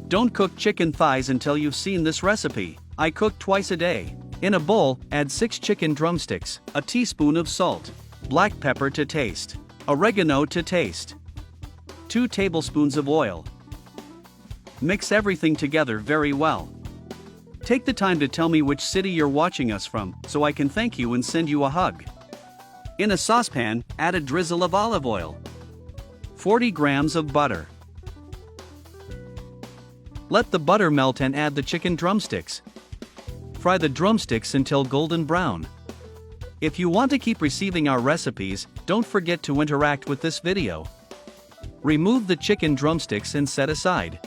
Don't cook chicken thighs until you've seen this recipe. I cook twice a day. In a bowl, add 6 chicken drumsticks, a teaspoon of salt, black pepper to taste, oregano to taste, 2 tablespoons of oil. Mix everything together very well. Take the time to tell me which city you're watching us from, so I can thank you and send you a hug. In a saucepan, add a drizzle of olive oil, 40 grams of butter. Let the butter melt and add the chicken drumsticks. Fry the drumsticks until golden brown. If you want to keep receiving our recipes, don't forget to interact with this video. Remove the chicken drumsticks and set aside.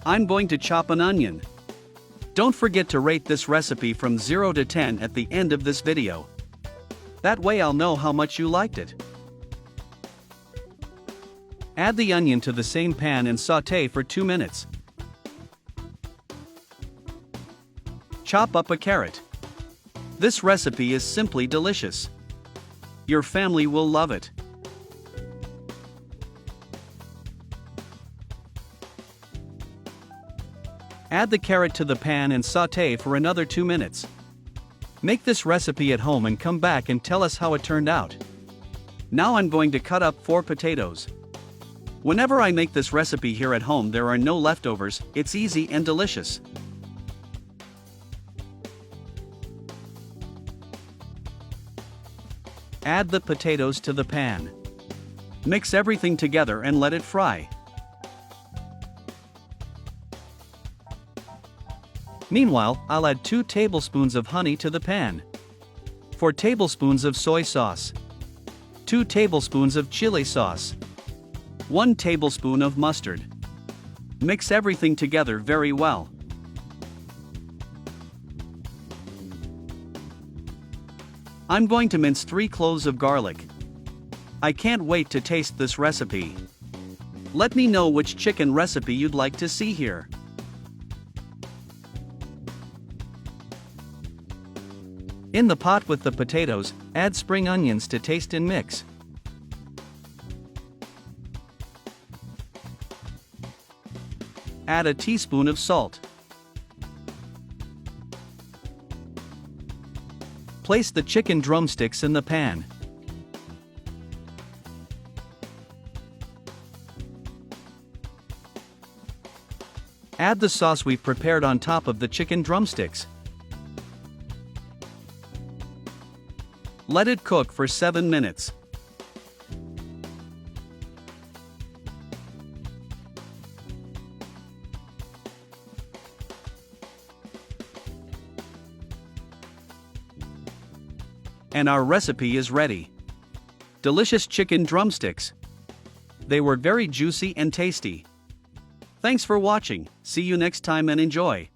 I'm going to chop an onion. Don't forget to rate this recipe from 0 to 10 at the end of this video. That way I'll know how much you liked it. Add the onion to the same pan and sauté for 2 minutes. Chop up a carrot. This recipe is simply delicious. Your family will love it. Add the carrot to the pan and sauté for another 2 minutes. Make this recipe at home and come back and tell us how it turned out. Now I'm going to cut up 4 potatoes. Whenever I make this recipe here at home, there are no leftovers. It's easy and delicious. Add the potatoes to the pan. Mix everything together and let it fry. Meanwhile, I'll add 2 tablespoons of honey to the pan, 4 tablespoons of soy sauce, 2 tablespoons of chili sauce, 1 tablespoon of mustard. Mix everything together very well. I'm going to mince 3 cloves of garlic. I can't wait to taste this recipe. Let me know which chicken recipe you'd like to see here. In the pot with the potatoes, add spring onions to taste and mix. Add a teaspoon of salt. Place the chicken drumsticks in the pan. Add the sauce we've prepared on top of the chicken drumsticks. Let it cook for 7 minutes. And our recipe is ready. Delicious chicken drumsticks. They were very juicy and tasty. Thanks for watching. See you next time and enjoy.